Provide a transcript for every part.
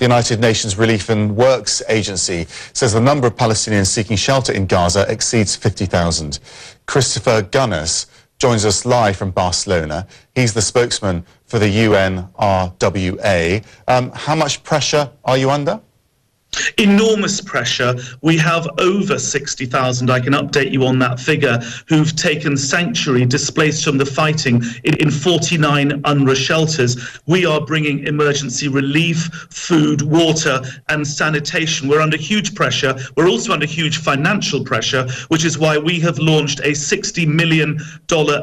The United Nations Relief and Works Agency says the number of Palestinians seeking shelter in Gaza exceeds 50,000. Christopher Gunness joins us live from Barcelona. He's the spokesman for the UNRWA. How much pressure are you under? Enormous pressure. We have over 60,000, I can update you on that figure, who've taken sanctuary, displaced from the fighting in 49 UNRWA shelters. We are bringing emergency relief, food, water and sanitation. We're under huge pressure. We're also under huge financial pressure, which is why we have launched a $60 million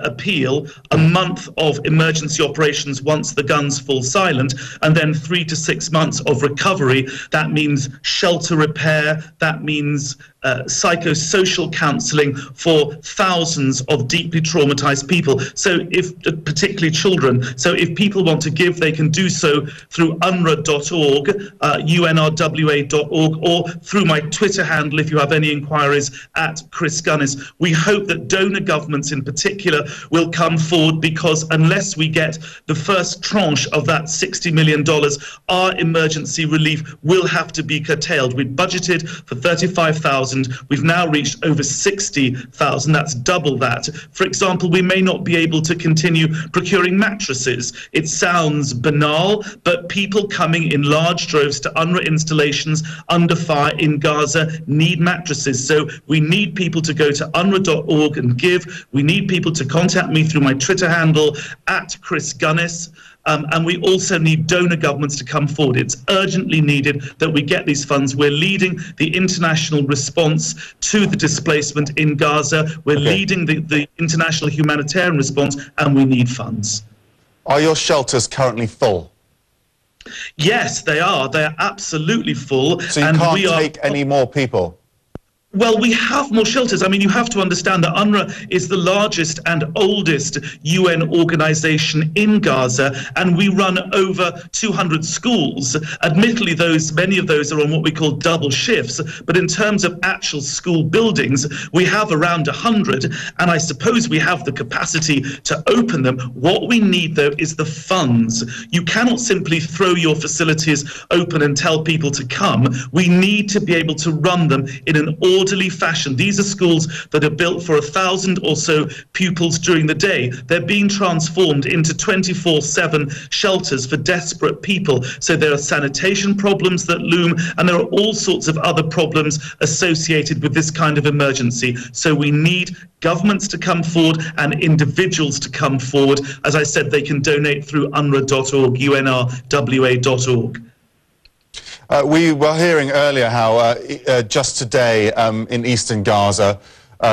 appeal, a month of emergency operations once the guns fall silent, and then 3 to 6 months of recovery. That means shelter repair, that means psychosocial counselling for thousands of deeply traumatized people, so particularly children. So if people want to give, they can do so through unrwa.org, UNRWA.org, or through my Twitter handle if you have any inquiries, at Chris Gunness. We hope that donor governments in particular will come forward, because unless we get the first tranche of that $60 million, our emergency relief will have to be curtailed. We'd budgeted for 35,000. We've now reached over 60,000. That's double that. For example, we may not be able to continue procuring mattresses. It sounds banal, but people coming in large droves to UNRWA installations under fire in Gaza need mattresses. So we need people to go to unrwa.org and give. We need people to contact me through my Twitter handle, at Chris Gunness. And we also need donor governments to come forward. It's urgently needed that we get these funds. We're leading the international response to the displacement in Gaza. We're leading the international humanitarian response, and we need funds. Are your shelters currently full? Yes, they are. They are absolutely full. So you can't take any more people? Well, we have more shelters. I mean, you have to understand that UNRWA is the largest and oldest UN organization in Gaza, and we run over 200 schools. Admittedly, many of those are on what we call double shifts, but in terms of actual school buildings, we have around 100, and I suppose we have the capacity to open them. What we need, though, is the funds. You cannot simply throw your facilities open and tell people to come. We need to be able to run them in an orderly fashion. These are schools that are built for 1,000 or so pupils during the day. They're being transformed into 24/7 shelters for desperate people. So there are sanitation problems that loom, and there are all sorts of other problems associated with this kind of emergency. So we need governments to come forward and individuals to come forward. As I said, they can donate through unrwa.org, UNRWA.org. We were hearing earlier how just today in eastern Gaza,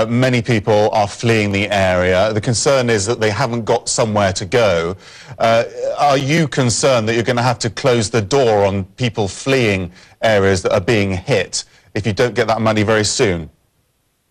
many people are fleeing the area. The concern is that they haven't got somewhere to go. Are you concerned that you're going to have to close the door on people fleeing areas that are being hit if you don't get that money very soon?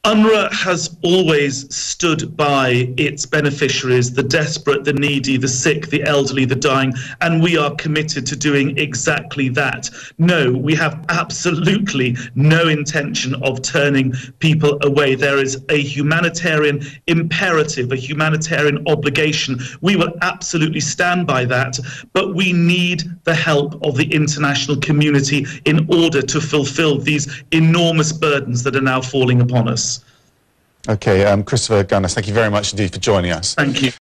UNRWA has always stood by its beneficiaries, the desperate, the needy, the sick, the elderly, the dying, and we are committed to doing exactly that. No, we have absolutely no intention of turning people away. There is a humanitarian imperative, a humanitarian obligation. We will absolutely stand by that, but we need the help of the international community in order to fulfill these enormous burdens that are now falling upon us. Okay, Christopher Gunness, thank you very much indeed for joining us. Thank you.